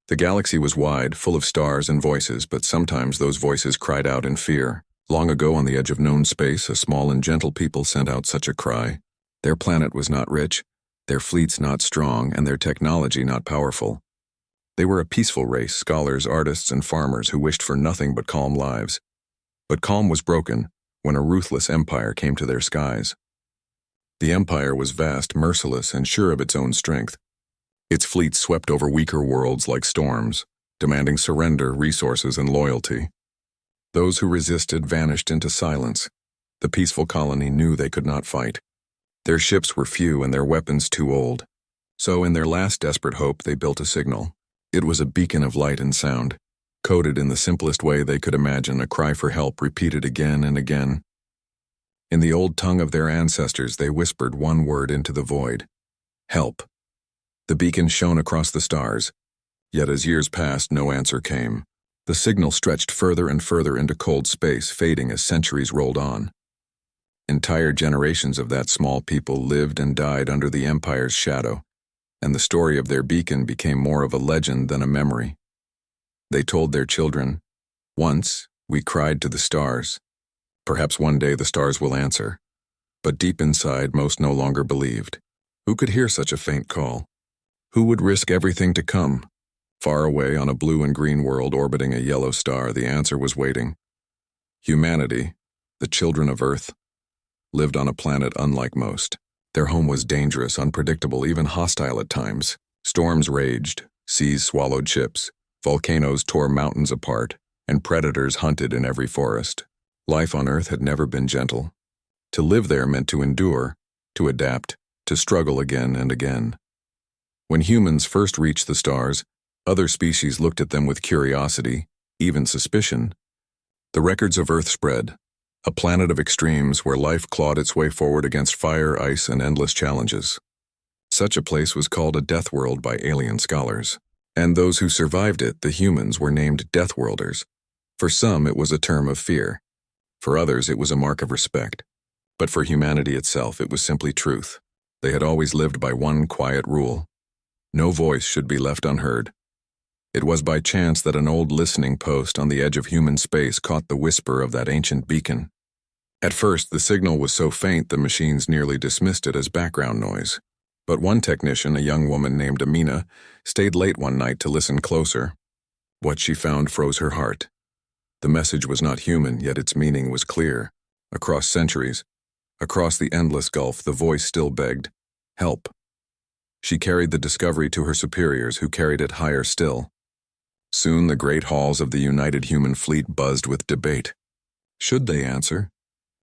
The galaxy was wide, full of stars and voices, but sometimes those voices cried out in fear. Long ago, on the edge of known space, a small and gentle people sent out such a cry. Their planet was not rich, their fleets not strong, and their technology not powerful. They were a peaceful race, scholars, artists, and farmers who wished for nothing but calm lives. But calm was broken when a ruthless empire came to their skies. The empire was vast, merciless, and sure of its own strength. Its fleets swept over weaker worlds like storms, demanding surrender, resources, and loyalty. Those who resisted vanished into silence. The peaceful colony knew they could not fight. Their ships were few and their weapons too old. So in their last desperate hope, they built a signal. It was a beacon of light and sound, coded in the simplest way they could imagine, a cry for help repeated again and again. In the old tongue of their ancestors, they whispered one word into the void: help. The beacon shone across the stars, yet as years passed, no answer came. The signal stretched further and further into cold space, fading as centuries rolled on. Entire generations of that small people lived and died under the Empire's shadow, and the story of their beacon became more of a legend than a memory. They told their children, "Once, we cried to the stars. Perhaps one day the stars will answer." But deep inside, most no longer believed. Who could hear such a faint call? Who would risk everything to come? Far away on a blue and green world orbiting a yellow star, the answer was waiting. Humanity, the children of Earth, lived on a planet unlike most. Their home was dangerous, unpredictable, even hostile at times. Storms raged, seas swallowed ships, volcanoes tore mountains apart, and predators hunted in every forest. Life on Earth had never been gentle. To live there meant to endure, to adapt, to struggle again and again. When humans first reached the stars, other species looked at them with curiosity, even suspicion. The records of Earth spread, a planet of extremes where life clawed its way forward against fire, ice, and endless challenges. Such a place was called a death world by alien scholars, and those who survived it, the humans, were named Deathworlders. For some, it was a term of fear. For others, it was a mark of respect. But for humanity itself, it was simply truth. They had always lived by one quiet rule: no voice should be left unheard. It was by chance that an old listening post on the edge of human space caught the whisper of that ancient beacon. At first, the signal was so faint the machines nearly dismissed it as background noise. But one technician, a young woman named Amina, stayed late one night to listen closer. What she found froze her heart. The message was not human, yet its meaning was clear. Across centuries, across the endless gulf, the voice still begged, "Help." She carried the discovery to her superiors, who carried it higher still. Soon the great halls of the United Human Fleet buzzed with debate. Should they answer?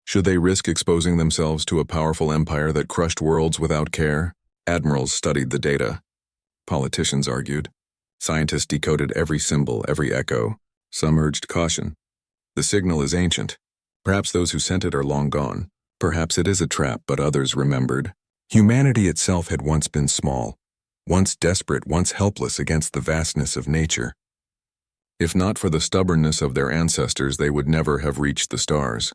Should they risk exposing themselves to a powerful empire that crushed worlds without care? Admirals studied the data. Politicians argued. Scientists decoded every symbol, every echo. Some urged caution. The signal is ancient. Perhaps those who sent it are long gone. Perhaps it is a trap, but others remembered. Humanity itself had once been small, once desperate, once helpless against the vastness of nature. If not for the stubbornness of their ancestors, they would never have reached the stars.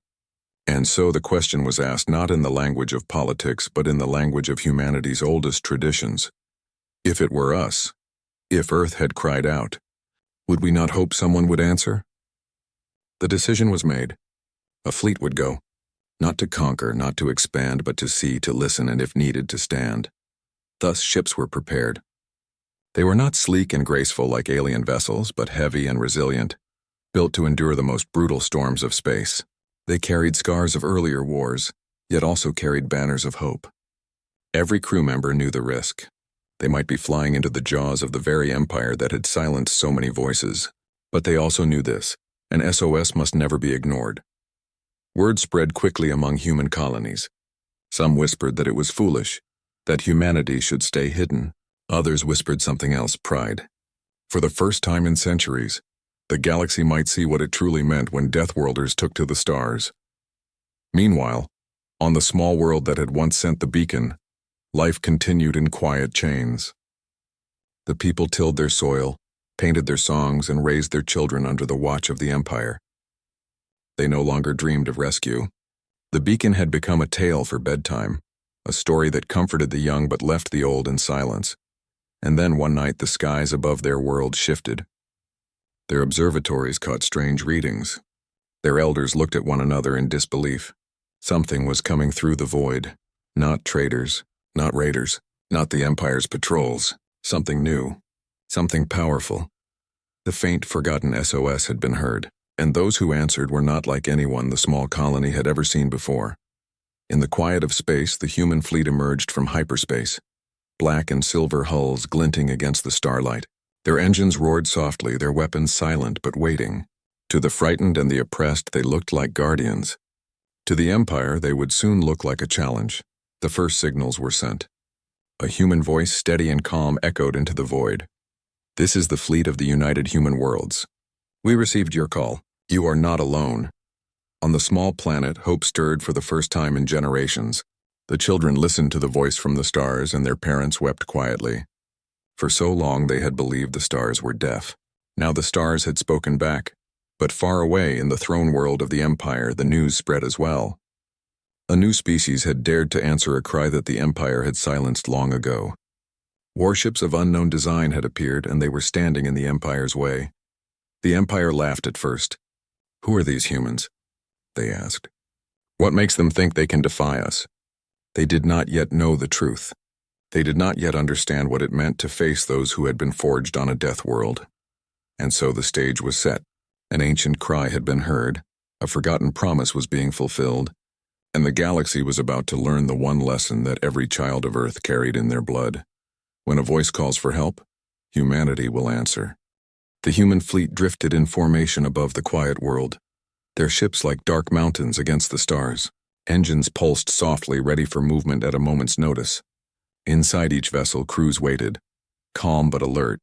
And so the question was asked not in the language of politics, but in the language of humanity's oldest traditions. If it were us, if Earth had cried out, would we not hope someone would answer? The decision was made. A fleet would go. Not to conquer, not to expand, but to see, to listen, and if needed, to stand. Thus ships were prepared. They were not sleek and graceful like alien vessels, but heavy and resilient, built to endure the most brutal storms of space. They carried scars of earlier wars, yet also carried banners of hope. Every crew member knew the risk. They might be flying into the jaws of the very empire that had silenced so many voices. But they also knew this: an SOS must never be ignored. Word spread quickly among human colonies. Some whispered that it was foolish, that humanity should stay hidden. Others whispered something else: pride. For the first time in centuries, the galaxy might see what it truly meant when Deathworlders took to the stars. Meanwhile, on the small world that had once sent the beacon, life continued in quiet chains. The people tilled their soil, painted their songs, and raised their children under the watch of the Empire. They no longer dreamed of rescue. The beacon had become a tale for bedtime, a story that comforted the young but left the old in silence. And then one night the skies above their world shifted. Their observatories caught strange readings. Their elders looked at one another in disbelief. Something was coming through the void. Not traders, not raiders, not the Empire's patrols. Something new. Something powerful. The faint, forgotten SOS had been heard, and those who answered were not like anyone the small colony had ever seen before. In the quiet of space, the human fleet emerged from hyperspace, black and silver hulls glinting against the starlight. Their engines roared softly, their weapons silent but waiting. To the frightened and the oppressed, they looked like guardians. To the Empire, they would soon look like a challenge. The first signals were sent. A human voice, steady and calm, echoed into the void. "This is the fleet of the United Human Worlds. We received your call. You are not alone." On the small planet, hope stirred for the first time in generations. The children listened to the voice from the stars, and their parents wept quietly. For so long they had believed the stars were deaf. Now the stars had spoken back. But far away in the throne world of the Empire, the news spread as well. A new species had dared to answer a cry that the Empire had silenced long ago. Warships of unknown design had appeared, and they were standing in the Empire's way. The Empire laughed at first. "Who are these humans?" they asked. "What makes them think they can defy us?" They did not yet know the truth. They did not yet understand what it meant to face those who had been forged on a death world. And so the stage was set. An ancient cry had been heard, a forgotten promise was being fulfilled, and the galaxy was about to learn the one lesson that every child of Earth carried in their blood. When a voice calls for help, humanity will answer. The human fleet drifted in formation above the quiet world, their ships like dark mountains against the stars. Engines pulsed softly, ready for movement at a moment's notice. Inside each vessel, crews waited, calm but alert,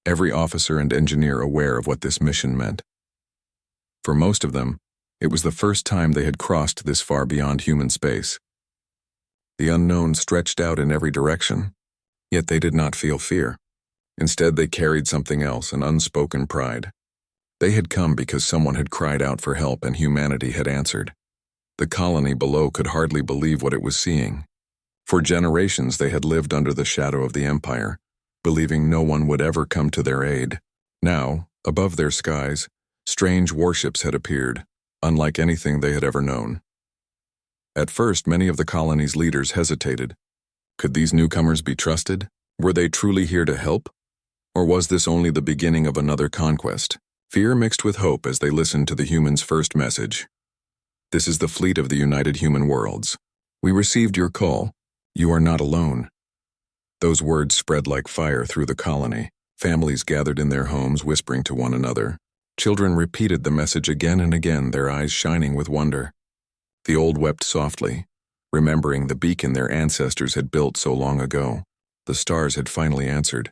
every officer and engineer aware of what this mission meant. For most of them, it was the first time they had crossed this far beyond human space. The unknown stretched out in every direction, yet they did not feel fear. Instead, they carried something else, an unspoken pride. They had come because someone had cried out for help and humanity had answered. The colony below could hardly believe what it was seeing. For generations, they had lived under the shadow of the Empire, believing no one would ever come to their aid. Now, above their skies, strange warships had appeared, unlike anything they had ever known. At first, many of the colony's leaders hesitated. Could these newcomers be trusted? Were they truly here to help? Or was this only the beginning of another conquest? Fear mixed with hope as they listened to the humans' first message. "This is the fleet of the United Human Worlds. We received your call. You are not alone." Those words spread like fire through the colony. Families gathered in their homes, whispering to one another. Children repeated the message again and again, their eyes shining with wonder. The old wept softly, remembering the beacon their ancestors had built so long ago. The stars had finally answered.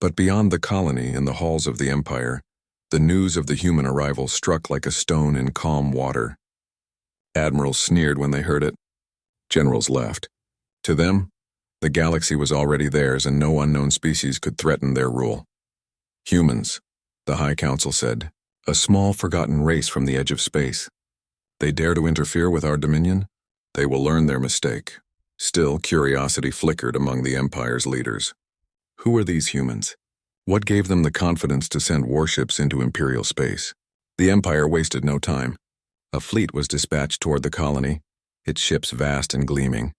But beyond the colony, in the halls of the Empire, the news of the human arrival struck like a stone in calm water. Admirals sneered when they heard it. Generals laughed. To them, the galaxy was already theirs and no unknown species could threaten their rule. "Humans," the High Council said, "a small forgotten race from the edge of space. They dare to interfere with our dominion? They will learn their mistake." Still, curiosity flickered among the Empire's leaders. Who were these humans? What gave them the confidence to send warships into Imperial space? The Empire wasted no time. A fleet was dispatched toward the colony, its ships vast and gleaming.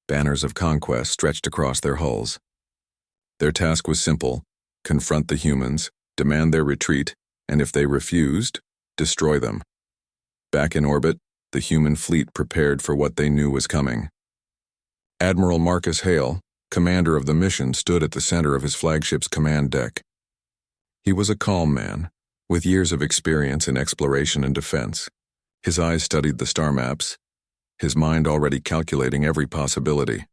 Banners of conquest stretched across their hulls. Their task was simple: confront the humans, demand their retreat, and if they refused, destroy them. Back in orbit, the human fleet prepared for what they knew was coming. Admiral Marcus Hale, commander of the mission, stood at the center of his flagship's command deck. He was a calm man, with years of experience in exploration and defense. His eyes studied the star maps, his mind already calculating every possibility.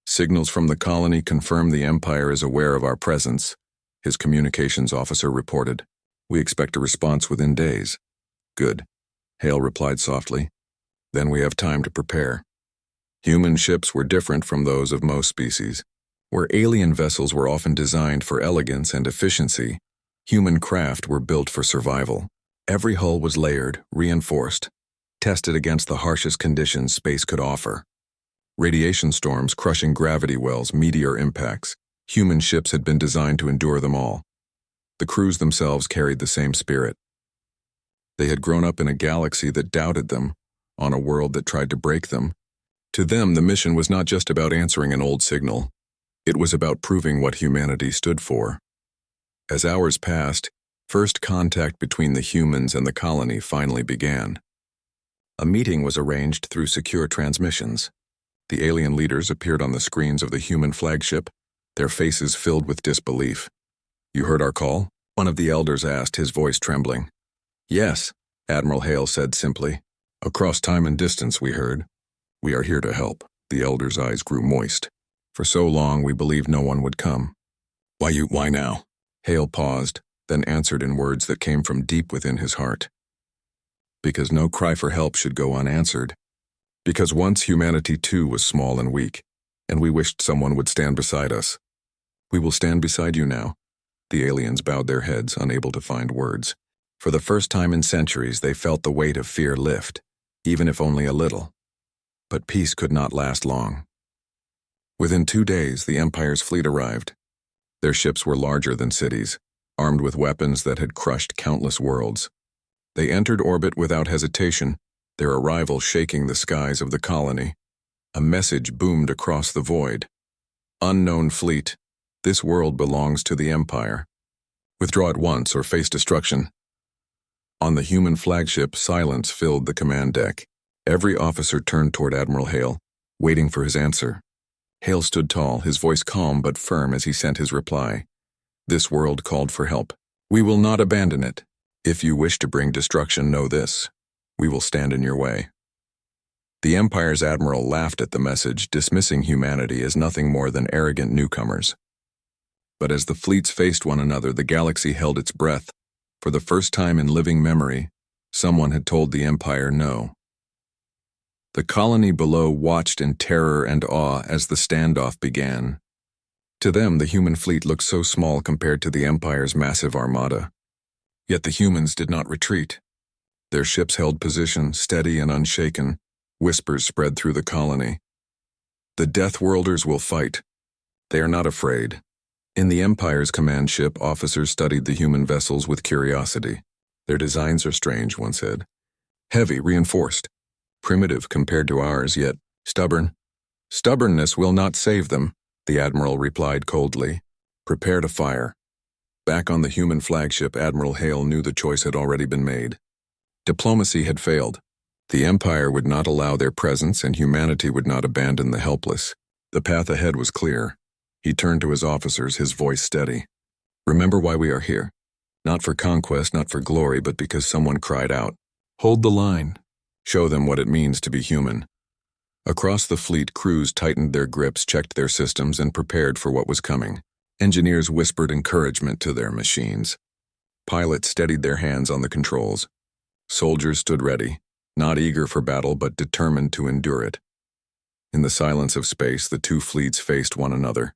"Signals from the colony confirm the Empire is aware of our presence," his communications officer reported. "We expect a response within days." "Good," Hale replied softly. "Then we have time to prepare." Human ships were different from those of most species. Where alien vessels were often designed for elegance and efficiency, human craft were built for survival. Every hull was layered, reinforced, tested against the harshest conditions space could offer. Radiation storms, crushing gravity wells, meteor impacts. Human ships had been designed to endure them all. The crews themselves carried the same spirit. They had grown up in a galaxy that doubted them, on a world that tried to break them. To them, the mission was not just about answering an old signal. It was about proving what humanity stood for. As hours passed, first contact between the humans and the colony finally began. A meeting was arranged through secure transmissions. The alien leaders appeared on the screens of the human flagship, their faces filled with disbelief. "You heard our call?" one of the elders asked, his voice trembling. "Yes," Admiral Hale said simply. "Across time and distance, we heard. We are here to help." The elder's eyes grew moist. "For so long, we believed no one would come." Why now?" Hale paused, then answered in words that came from deep within his heart. "Because no cry for help should go unanswered. Because once humanity too was small and weak, and we wished someone would stand beside us. We will stand beside you now." The aliens bowed their heads, unable to find words. For the first time in centuries, they felt the weight of fear lift, even if only a little. But peace could not last long. Within 2 days, the Empire's fleet arrived. Their ships were larger than cities, armed with weapons that had crushed countless worlds. They entered orbit without hesitation, their arrival shaking the skies of the colony. A message boomed across the void. "Unknown fleet, this world belongs to the Empire. Withdraw at once or face destruction." On the human flagship, silence filled the command deck. Every officer turned toward Admiral Hale, waiting for his answer. Hale stood tall, his voice calm but firm as he sent his reply. "This world called for help. We will not abandon it. If you wish to bring destruction, know this. We will stand in your way." The Empire's admiral laughed at the message, dismissing humanity as nothing more than arrogant newcomers. But as the fleets faced one another, the galaxy held its breath. For the first time in living memory, someone had told the Empire no. The colony below watched in terror and awe as the standoff began. To them, the human fleet looked so small compared to the Empire's massive armada. Yet the humans did not retreat. Their ships held position, steady and unshaken. Whispers spread through the colony. "The Deathworlders will fight. They are not afraid." In the Empire's command ship, officers studied the human vessels with curiosity. "Their designs are strange," one said. "Heavy, reinforced. Primitive compared to ours, yet stubborn." "Stubbornness will not save them," the Admiral replied coldly. "Prepare to fire." Back on the human flagship, Admiral Hale knew the choice had already been made. Diplomacy had failed. The Empire would not allow their presence, and humanity would not abandon the helpless. The path ahead was clear. He turned to his officers, his voice steady. "Remember why we are here. Not for conquest, not for glory, but because someone cried out. Hold the line. Show them what it means to be human." Across the fleet, crews tightened their grips, checked their systems, and prepared for what was coming. Engineers whispered encouragement to their machines. Pilots steadied their hands on the controls. Soldiers stood ready, not eager for battle but determined to endure it. In the silence of space, the two fleets faced one another.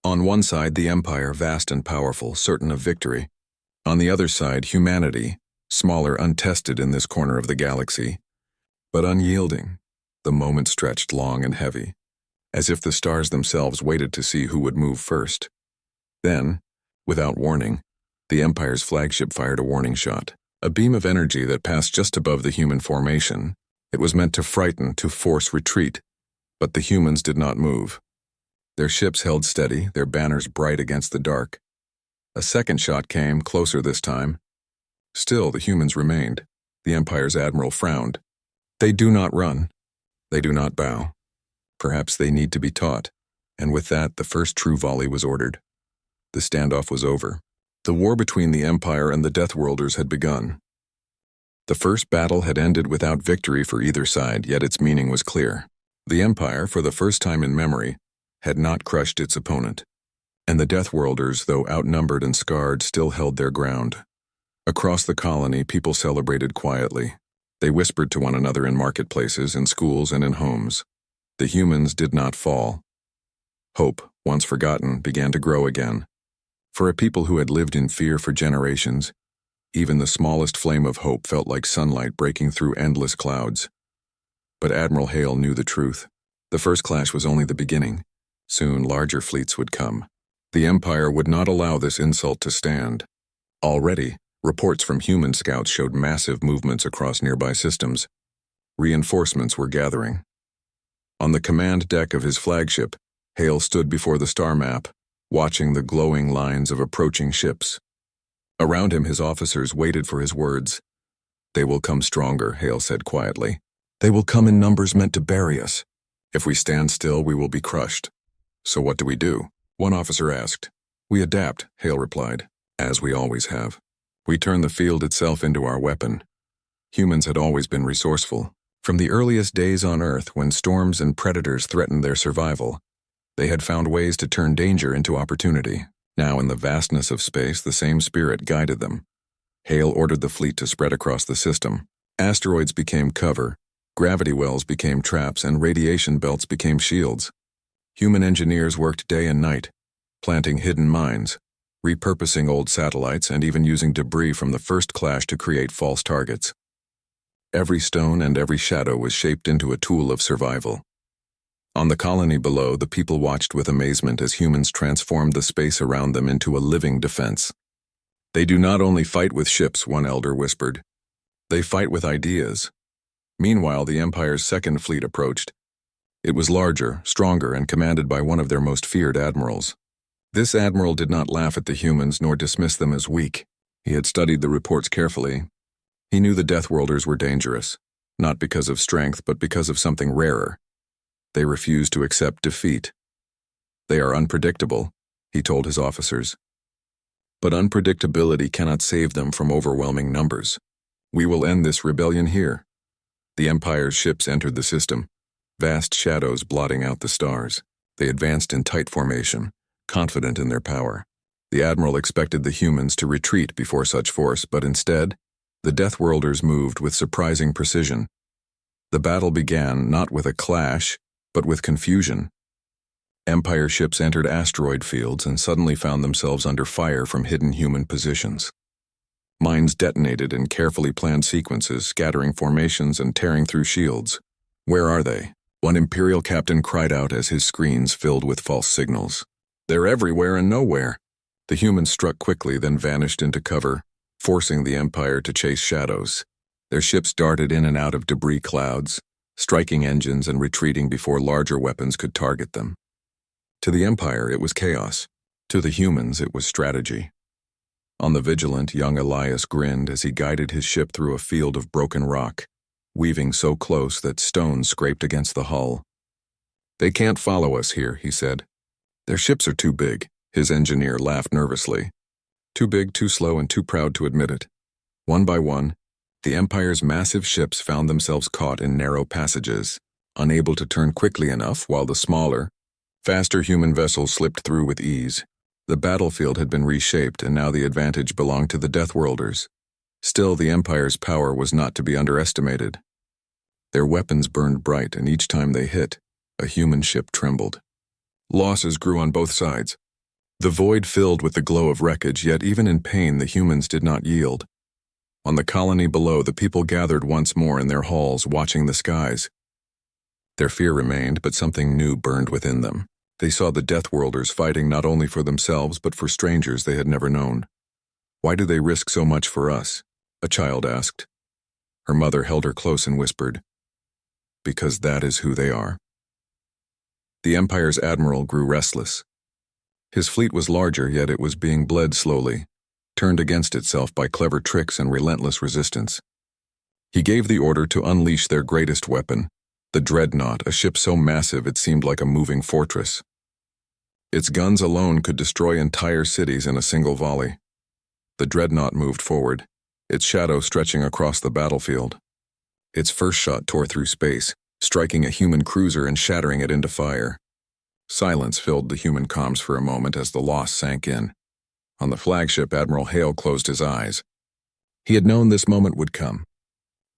On one side, the Empire, vast and powerful, certain of victory. On the other side, humanity, smaller, untested in this corner of the galaxy, but unyielding. The moment stretched long and heavy, as if the stars themselves waited to see who would move first. Then, without warning, the Empire's flagship fired a warning shot, a beam of energy that passed just above the human formation. It was meant to frighten, to force retreat, but the humans did not move. Their ships held steady, their banners bright against the dark. A second shot came, closer this time. Still, the humans remained. The Empire's admiral frowned. They do not run. They do not bow. Perhaps they need to be taught. And with that, the first true volley was ordered. The standoff was over. The war between the Empire and the Deathworlders had begun. The first battle had ended without victory for either side, yet its meaning was clear. The Empire, for the first time in memory, had not crushed its opponent. And the Deathworlders, though outnumbered and scarred, still held their ground. Across the colony, people celebrated quietly. They whispered to one another in marketplaces, in schools, and in homes. The humans did not fall. Hope, once forgotten, began to grow again. For a people who had lived in fear for generations, even the smallest flame of hope felt like sunlight breaking through endless clouds. But Admiral Hale knew the truth. The first clash was only the beginning. Soon larger fleets would come. The Empire would not allow this insult to stand. Already, reports from human scouts showed massive movements across nearby systems. Reinforcements were gathering. On the command deck of his flagship, Hale stood before the star map, watching the glowing lines of approaching ships. Around him, his officers waited for his words. "They will come stronger," Hale said quietly. "They will come in numbers meant to bury us. If we stand still, we will be crushed." "So what do we do?" one officer asked. "We adapt," Hale replied, "as we always have. We turn the field itself into our weapon." Humans had always been resourceful. From the earliest days on Earth, when storms and predators threatened their survival, they had found ways to turn danger into opportunity. Now, in the vastness of space, the same spirit guided them. Hale ordered the fleet to spread across the system. Asteroids became cover, gravity wells became traps, and radiation belts became shields. Human engineers worked day and night, planting hidden mines, repurposing old satellites, and even using debris from the first clash to create false targets. Every stone and every shadow was shaped into a tool of survival. On the colony below, the people watched with amazement as humans transformed the space around them into a living defense. "They do not only fight with ships," one elder whispered. "They fight with ideas." Meanwhile, the Empire's second fleet approached. It was larger, stronger, and commanded by one of their most feared admirals. This admiral did not laugh at the humans nor dismiss them as weak. He had studied the reports carefully. He knew the Deathworlders were dangerous, not because of strength, but because of something rarer. They refused to accept defeat. "They are unpredictable," he told his officers. "But unpredictability cannot save them from overwhelming numbers. We will end this rebellion here." The Empire's ships entered the system, vast shadows blotting out the stars. They advanced in tight formation, confident in their power. The Admiral expected the humans to retreat before such force, but instead, the Deathworlders moved with surprising precision. The battle began not with a clash, but with confusion. Empire ships entered asteroid fields and suddenly found themselves under fire from hidden human positions. Mines detonated in carefully planned sequences, scattering formations and tearing through shields. "Where are they?" one Imperial captain cried out as his screens filled with false signals. "They're everywhere and nowhere." The humans struck quickly, then vanished into cover, forcing the Empire to chase shadows. Their ships darted in and out of debris clouds, striking engines and retreating before larger weapons could target them. To the Empire, it was chaos. To the humans, it was strategy. On the vigilant, young Elias grinned as he guided his ship through a field of broken rock, weaving so close that stones scraped against the hull. "They can't follow us here," he said. "Their ships are too big," his engineer laughed nervously. Too big, too slow, and too proud to admit it. One by one, the Empire's massive ships found themselves caught in narrow passages, unable to turn quickly enough, while the smaller, faster human vessels slipped through with ease. The battlefield had been reshaped, and now the advantage belonged to the Deathworlders. Still, the Empire's power was not to be underestimated. Their weapons burned bright, and each time they hit, a human ship trembled. Losses grew on both sides. The void filled with the glow of wreckage, yet even in pain the humans did not yield. On the colony below, the people gathered once more in their halls, watching the skies. Their fear remained, but something new burned within them. They saw the Deathworlders fighting not only for themselves, but for strangers they had never known. "Why do they risk so much for us?" a child asked. Her mother held her close and whispered, "Because that is who they are." The Empire's admiral grew restless. His fleet was larger, yet it was being bled slowly, turned against itself by clever tricks and relentless resistance. He gave the order to unleash their greatest weapon, the Dreadnought, a ship so massive it seemed like a moving fortress. Its guns alone could destroy entire cities in a single volley. The Dreadnought moved forward, its shadow stretching across the battlefield. Its first shot tore through space, striking a human cruiser and shattering it into fire. Silence filled the human comms for a moment as the loss sank in. On the flagship, Admiral Hale closed his eyes. He had known this moment would come.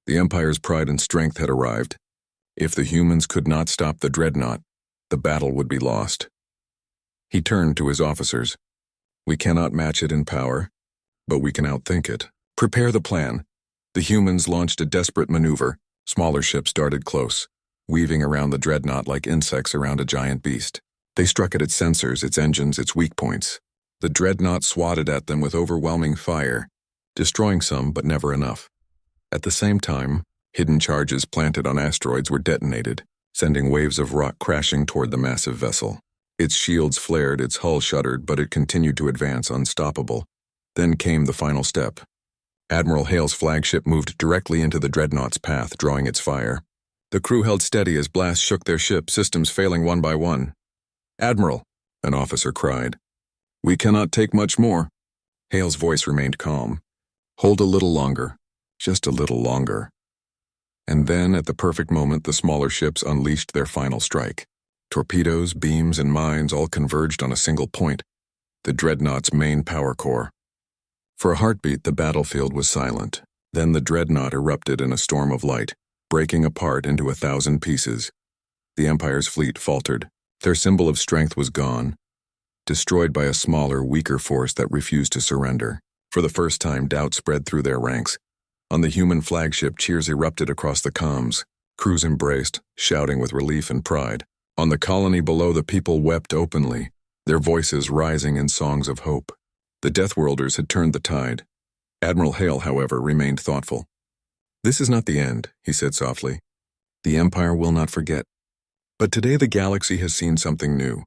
The Empire's pride and strength had arrived. If the humans could not stop the Dreadnought, the battle would be lost. He turned to his officers. "We cannot match it in power, but we can outthink it. Prepare the plan." The humans launched a desperate maneuver. Smaller ships darted close, weaving around the Dreadnought like insects around a giant beast. They struck at its sensors, its engines, its weak points. The dreadnought swatted at them with overwhelming fire, destroying some but never enough. At the same time, hidden charges planted on asteroids were detonated, sending waves of rock crashing toward the massive vessel. Its shields flared, its hull shuddered, but it continued to advance, unstoppable. Then came the final step. Admiral Hale's flagship moved directly into the dreadnought's path, drawing its fire. The crew held steady as blasts shook their ship, systems failing one by one. "Admiral," an officer cried. "We cannot take much more." Hale's voice remained calm. "Hold a little longer. Just a little longer." And then, at the perfect moment, the smaller ships unleashed their final strike. Torpedoes, beams, and mines all converged on a single point, the dreadnought's main power core. For a heartbeat, the battlefield was silent. Then the dreadnought erupted in a storm of light, breaking apart into 1,000 pieces. The Empire's fleet faltered. Their symbol of strength was gone, destroyed by a smaller, weaker force that refused to surrender. For the first time, doubt spread through their ranks. On the human flagship, cheers erupted across the comms. Crews embraced, shouting with relief and pride. On the colony below, the people wept openly, their voices rising in songs of hope. The Deathworlders had turned the tide. Admiral Hale, however, remained thoughtful. "This is not the end," he said softly. "The Empire will not forget. But today the galaxy has seen something new.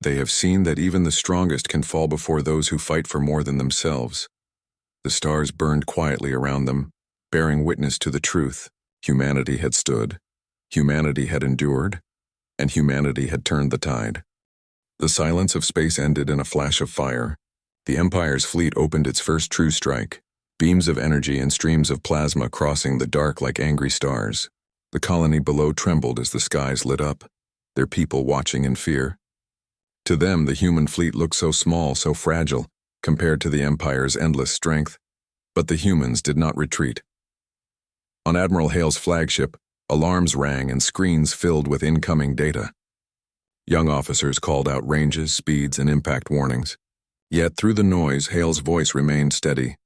They have seen that even the strongest can fall before those who fight for more than themselves." The stars burned quietly around them, bearing witness to the truth. Humanity had stood, humanity had endured, and humanity had turned the tide. The silence of space ended in a flash of fire. The Empire's fleet opened its first true strike, beams of energy and streams of plasma crossing the dark like angry stars. The colony below trembled as the skies lit up, their people watching in fear. To them, the human fleet looked so small, so fragile, compared to the Empire's endless strength. But the humans did not retreat. On Admiral Hale's flagship, alarms rang and screens filled with incoming data. Young officers called out ranges, speeds, and impact warnings. Yet through the noise, Hale's voice remained steady.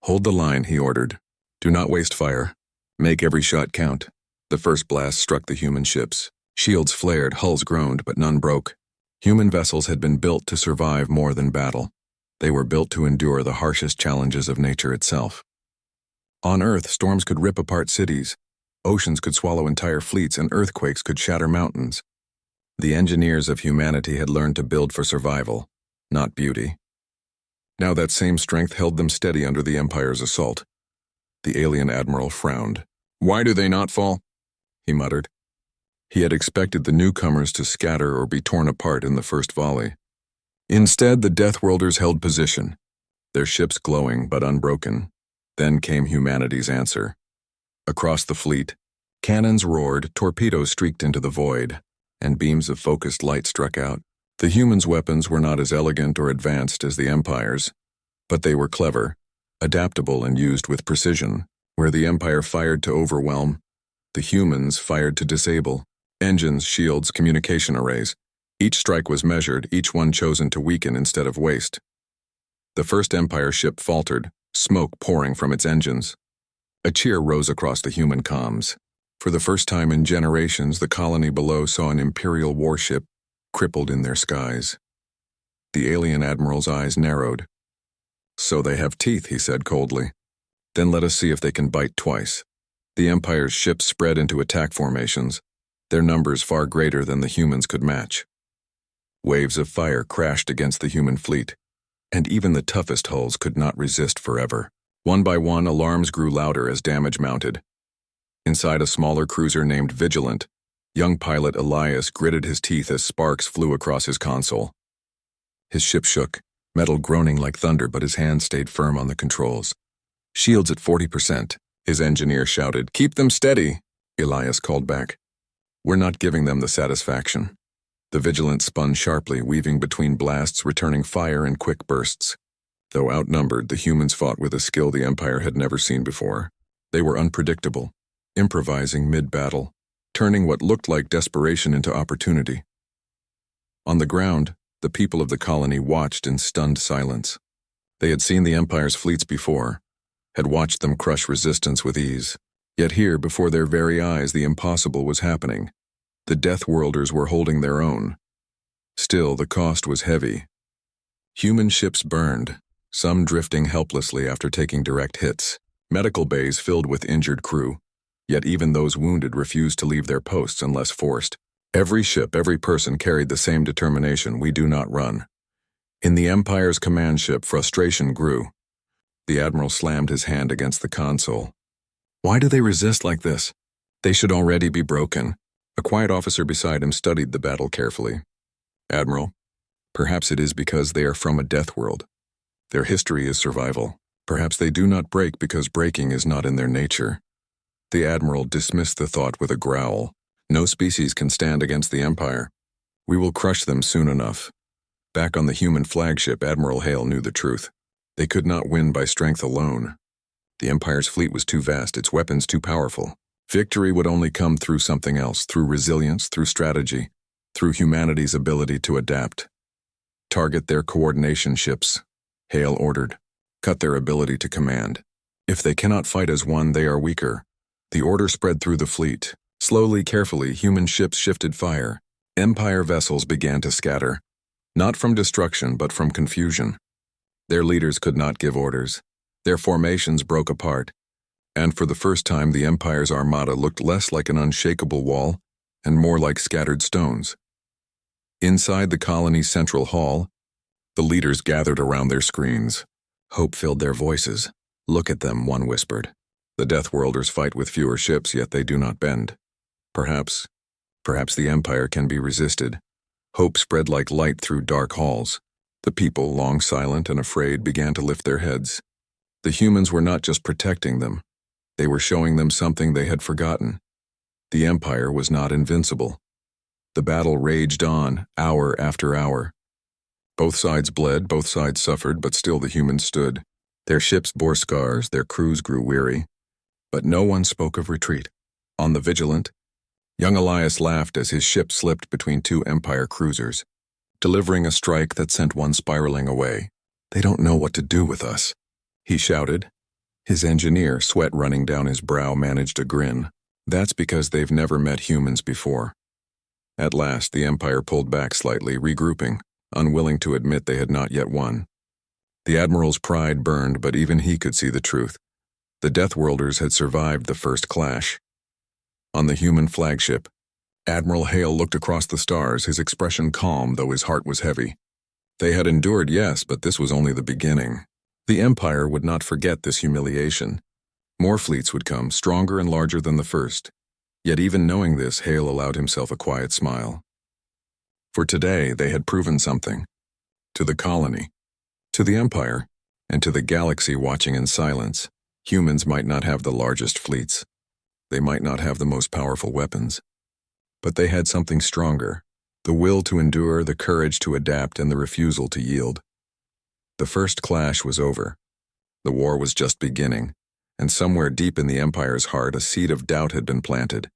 "Hold the line," he ordered. "Do not waste fire. Make every shot count." The first blast struck the human ships. Shields flared, hulls groaned, but none broke. Human vessels had been built to survive more than battle. They were built to endure the harshest challenges of nature itself. On Earth, storms could rip apart cities, oceans could swallow entire fleets, and earthquakes could shatter mountains. The engineers of humanity had learned to build for survival, not beauty. Now that same strength held them steady under the Empire's assault. The alien admiral frowned. "Why do they not fall?" he muttered. He had expected the newcomers to scatter or be torn apart in the first volley. Instead, the Deathworlders held position, their ships glowing but unbroken. Then came humanity's answer. Across the fleet, cannons roared, torpedoes streaked into the void, and beams of focused light struck out. The humans' weapons were not as elegant or advanced as the Empire's, but they were clever, adaptable, and used with precision. Where the Empire fired to overwhelm, the humans fired to disable. Engines, shields, communication arrays. Each strike was measured, each one chosen to weaken instead of waste. The first Empire ship faltered, smoke pouring from its engines. A cheer rose across the human comms. For the first time in generations, the colony below saw an Imperial warship crippled in their skies. The alien admiral's eyes narrowed. "So they have teeth," he said coldly. "Then let us see if they can bite twice." The Empire's ships spread into attack formations, their numbers far greater than the humans could match. Waves of fire crashed against the human fleet, and even the toughest hulls could not resist forever. One by one, alarms grew louder as damage mounted. Inside a smaller cruiser named Vigilant, young pilot Elias gritted his teeth as sparks flew across his console. His ship shook, metal groaning like thunder, but his hand stayed firm on the controls. "Shields at 40%, his engineer shouted. "Keep them steady," Elias called back. "We're not giving them the satisfaction." The Vigilant spun sharply, weaving between blasts, returning fire in quick bursts. Though outnumbered, the humans fought with a skill the Empire had never seen before. They were unpredictable, improvising mid-battle, turning what looked like desperation into opportunity. On the ground, the people of the colony watched in stunned silence. They had seen the Empire's fleets before, had watched them crush resistance with ease. Yet here, before their very eyes, the impossible was happening. The Deathworlders were holding their own. Still, the cost was heavy. Human ships burned, some drifting helplessly after taking direct hits, medical bays filled with injured crew, yet even those wounded refused to leave their posts unless forced. Every ship, every person carried the same determination: we do not run. In the Empire's command ship, frustration grew. The Admiral slammed his hand against the console. Why do they resist like this? They should already be broken. A quiet officer beside him studied the battle carefully. Admiral, perhaps it is because they are from a death world. Their history is survival. Perhaps they do not break because breaking is not in their nature. The Admiral dismissed the thought with a growl. No species can stand against the Empire. We will crush them soon enough. Back on the human flagship, Admiral Hale knew the truth. They could not win by strength alone. The Empire's fleet was too vast, its weapons too powerful. Victory would only come through something else, through resilience, through strategy, through humanity's ability to adapt. Target their coordination ships, Hale ordered. Cut their ability to command. If they cannot fight as one, they are weaker. The order spread through the fleet. Slowly, carefully, human ships shifted fire. Empire vessels began to scatter. Not from destruction, but from confusion. Their leaders could not give orders. Their formations broke apart. And for the first time, the Empire's armada looked less like an unshakable wall and more like scattered stones. Inside the colony's central hall, the leaders gathered around their screens. Hope filled their voices. Look at them, one whispered. The Deathworlders fight with fewer ships, yet they do not bend. Perhaps the Empire can be resisted. Hope spread like light through dark halls. The people, long silent and afraid, began to lift their heads. The humans were not just protecting them. They were showing them something they had forgotten. The Empire was not invincible. The battle raged on, hour after hour. Both sides bled, both sides suffered, but still the humans stood. Their ships bore scars, their crews grew weary. But no one spoke of retreat. On the Vigilant, young Elias laughed as his ship slipped between two Empire cruisers, delivering a strike that sent one spiraling away. They don't know what to do with us, he shouted. His engineer, sweat running down his brow, managed a grin. That's because they've never met humans before. At last, the Empire pulled back slightly, regrouping, unwilling to admit they had not yet won. The Admiral's pride burned, but even he could see the truth. The Deathworlders had survived the first clash. On the human flagship, Admiral Hale looked across the stars, his expression calm, though his heart was heavy. They had endured, yes, but this was only the beginning. The Empire would not forget this humiliation. More fleets would come, stronger and larger than the first. Yet even knowing this, Hale allowed himself a quiet smile. For today, they had proven something. To the colony, to the Empire, and to the galaxy watching in silence, humans might not have the largest fleets. They might not have the most powerful weapons. But they had something stronger: the will to endure, the courage to adapt, and the refusal to yield. The first clash was over. The war was just beginning, and somewhere deep in the Empire's heart, a seed of doubt had been planted.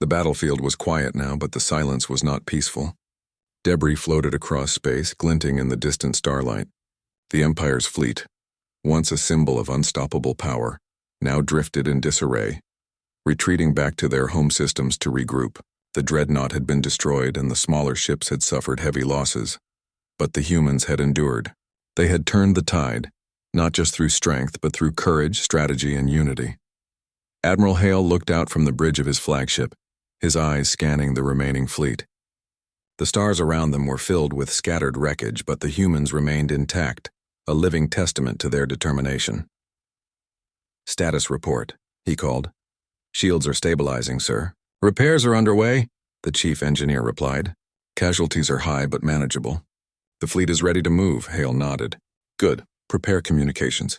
The battlefield was quiet now, but the silence was not peaceful. Debris floated across space, glinting in the distant starlight. The Empire's fleet, once a symbol of unstoppable power, now drifted in disarray, retreating back to their home systems to regroup. The dreadnought had been destroyed, and the smaller ships had suffered heavy losses. But the humans had endured. They had turned the tide, not just through strength, but through courage, strategy, and unity. Admiral Hale looked out from the bridge of his flagship, his eyes scanning the remaining fleet. The stars around them were filled with scattered wreckage, but the humans remained intact, a living testament to their determination. "Status report," he called. "Shields are stabilizing, sir." "Repairs are underway," the chief engineer replied. "Casualties are high but manageable." "The fleet is ready to move," Hale nodded. "Good. Prepare communications.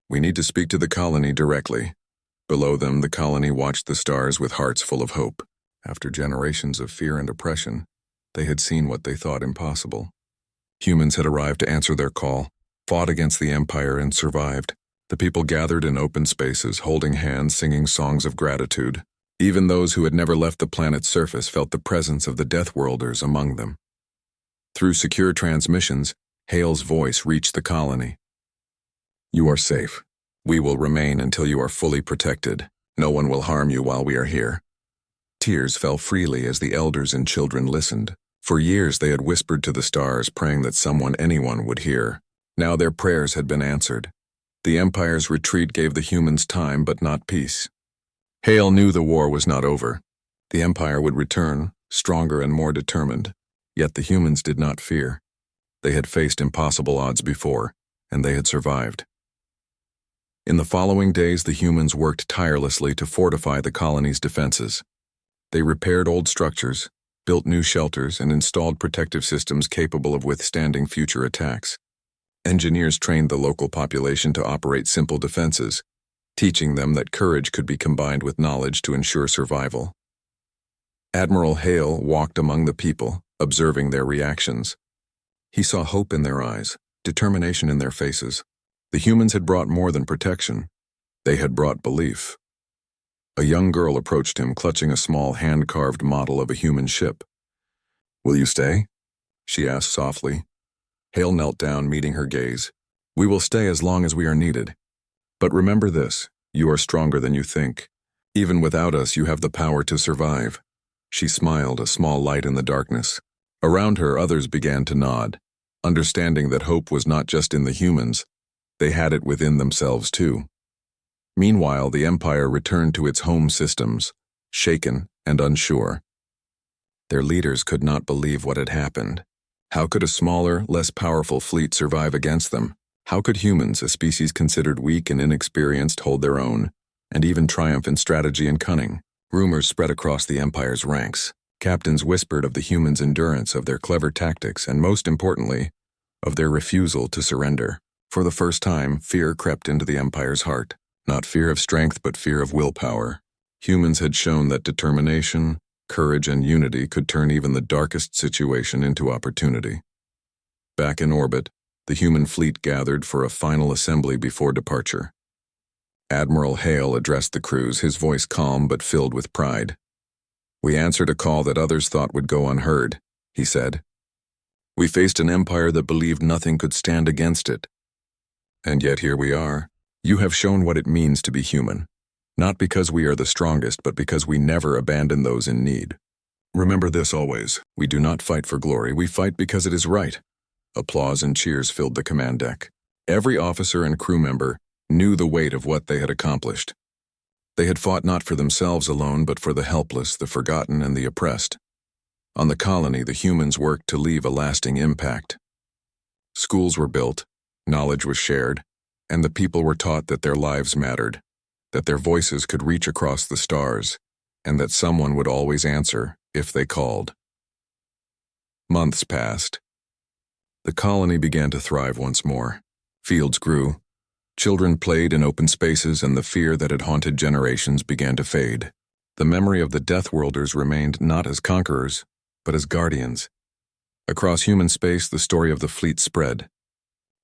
We need to speak to the colony directly." Below them, the colony watched the stars with hearts full of hope. After generations of fear and oppression, they had seen what they thought impossible. Humans had arrived to answer their call, fought against the Empire, and survived. The people gathered in open spaces, holding hands, singing songs of gratitude. Even those who had never left the planet's surface felt the presence of the Deathworlders among them. Through secure transmissions, Hale's voice reached the colony. "You are safe. We will remain until you are fully protected. No one will harm you while we are here." Tears fell freely as the elders and children listened. For years they had whispered to the stars, praying that anyone would hear. Now their prayers had been answered. The Empire's retreat gave the humans time but not peace. Hale knew the war was not over. The Empire would return, stronger and more determined. Yet the humans did not fear. They had faced impossible odds before, and they had survived. In the following days, the humans worked tirelessly to fortify the colony's defenses. They repaired old structures, built new shelters, and installed protective systems capable of withstanding future attacks. Engineers trained the local population to operate simple defenses, teaching them that courage could be combined with knowledge to ensure survival. Admiral Hale walked among the people, observing their reactions. He saw hope in their eyes, determination in their faces. The humans had brought more than protection. They had brought belief. A young girl approached him, clutching a small hand-carved model of a human ship. "Will you stay?" she asked softly. Hale knelt down, meeting her gaze. "We will stay as long as we are needed. But remember this, you are stronger than you think. Even without us, you have the power to survive." She smiled, a small light in the darkness. Around her, others began to nod, understanding that hope was not just in the humans. They had it within themselves too. Meanwhile, the Empire returned to its home systems, shaken and unsure. Their leaders could not believe what had happened. How could a smaller, less powerful fleet survive against them? How could humans, a species considered weak and inexperienced, hold their own, and even triumph in strategy and cunning? Rumors spread across the Empire's ranks. Captains whispered of the humans' endurance, of their clever tactics, and most importantly, of their refusal to surrender. For the first time, fear crept into the Empire's heart. Not fear of strength, but fear of willpower. Humans had shown that determination, courage, and unity could turn even the darkest situation into opportunity. Back in orbit, the human fleet gathered for a final assembly before departure. Admiral Hale addressed the crews, his voice calm but filled with pride. "We answered a call that others thought would go unheard," he said. "We faced an empire that believed nothing could stand against it. And yet here we are. You have shown what it means to be human, not because we are the strongest, but because we never abandon those in need. Remember this always, we do not fight for glory, we fight because it is right." Applause and cheers filled the command deck. Every officer and crew member knew the weight of what they had accomplished. They had fought not for themselves alone, but for the helpless, the forgotten, and the oppressed. On the colony, the humans worked to leave a lasting impact. Schools were built, knowledge was shared, and the people were taught that their lives mattered, that their voices could reach across the stars, and that someone would always answer if they called. Months passed. The colony began to thrive once more. Fields grew. Children played in open spaces, and the fear that had haunted generations began to fade. The memory of the Deathworlders remained not as conquerors, but as guardians. Across human space, the story of the fleet spread.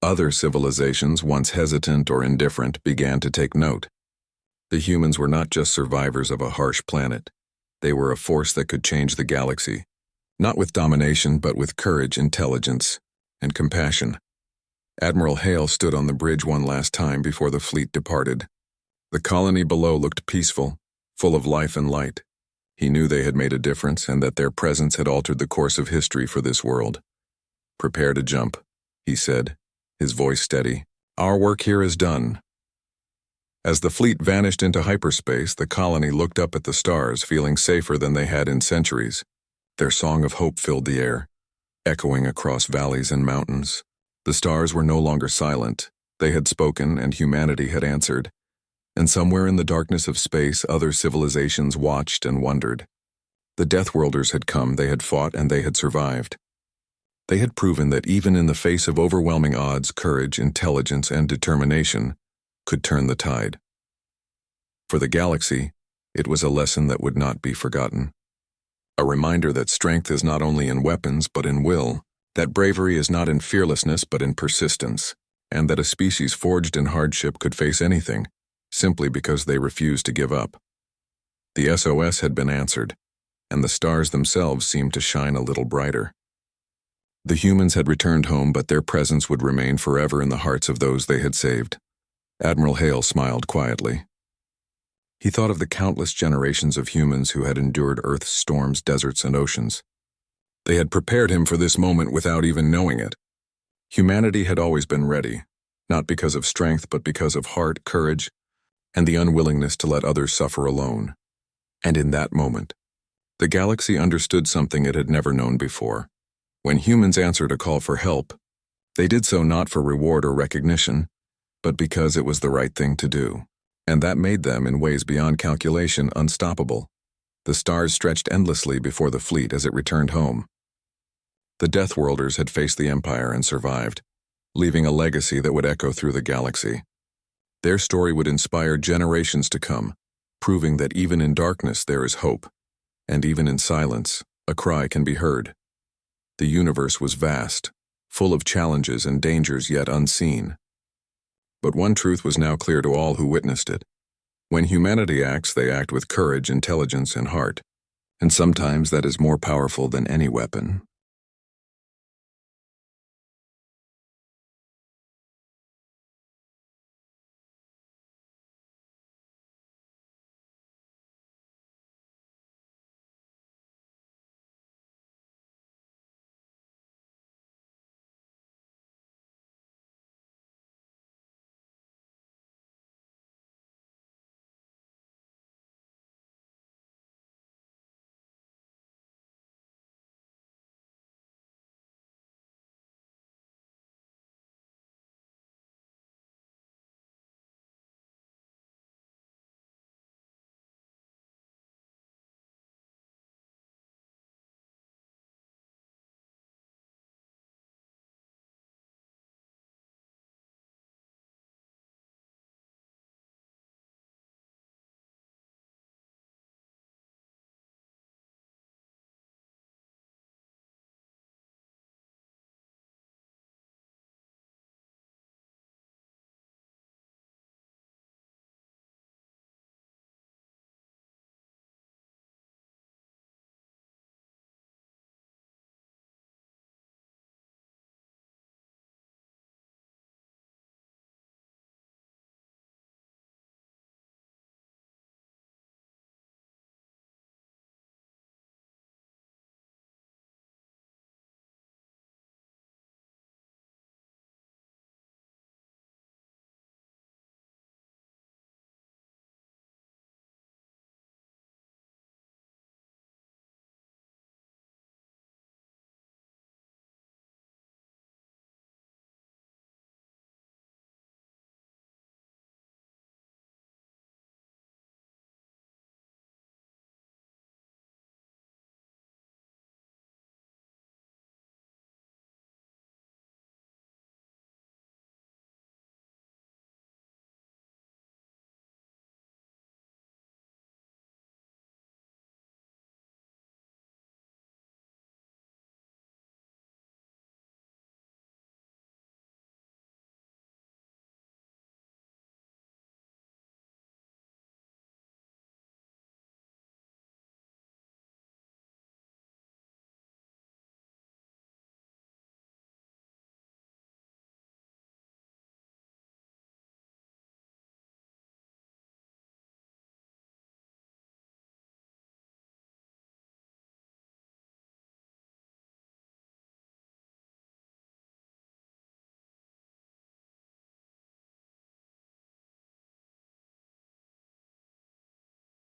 Other civilizations, once hesitant or indifferent, began to take note. The humans were not just survivors of a harsh planet. They were a force that could change the galaxy, not with domination, but with courage, intelligence, and compassion. Admiral Hale stood on the bridge one last time before the fleet departed. The colony below looked peaceful, full of life and light. He knew they had made a difference and that their presence had altered the course of history for this world. "Prepare to jump," he said, his voice steady. "Our work here is done." As the fleet vanished into hyperspace, the colony looked up at the stars, feeling safer than they had in centuries. Their song of hope filled the air, echoing across valleys and mountains. The stars were no longer silent. They had spoken, and humanity had answered. And somewhere in the darkness of space, other civilizations watched and wondered. The Deathworlders had come, they had fought, and they had survived. They had proven that even in the face of overwhelming odds, courage, intelligence, and determination could turn the tide. For the galaxy, it was a lesson that would not be forgotten. A reminder that strength is not only in weapons, but in will, that bravery is not in fearlessness, but in persistence, and that a species forged in hardship could face anything, simply because they refused to give up. The SOS had been answered, and the stars themselves seemed to shine a little brighter. The humans had returned home, but their presence would remain forever in the hearts of those they had saved. Admiral Hale smiled quietly. He thought of the countless generations of humans who had endured Earth's storms, deserts, and oceans. They had prepared him for this moment without even knowing it. Humanity had always been ready, not because of strength but because of heart, courage, and the unwillingness to let others suffer alone. And in that moment, the galaxy understood something it had never known before. When humans answered a call for help, they did so not for reward or recognition, but because it was the right thing to do. And that made them, in ways beyond calculation, unstoppable. The stars stretched endlessly before the fleet as it returned home. The Deathworlders had faced the Empire and survived, leaving a legacy that would echo through the galaxy. Their story would inspire generations to come, proving that even in darkness there is hope, and even in silence, a cry can be heard. The universe was vast, full of challenges and dangers yet unseen. But one truth was now clear to all who witnessed it. When humanity acts, they act with courage, intelligence, and heart. And sometimes that is more powerful than any weapon.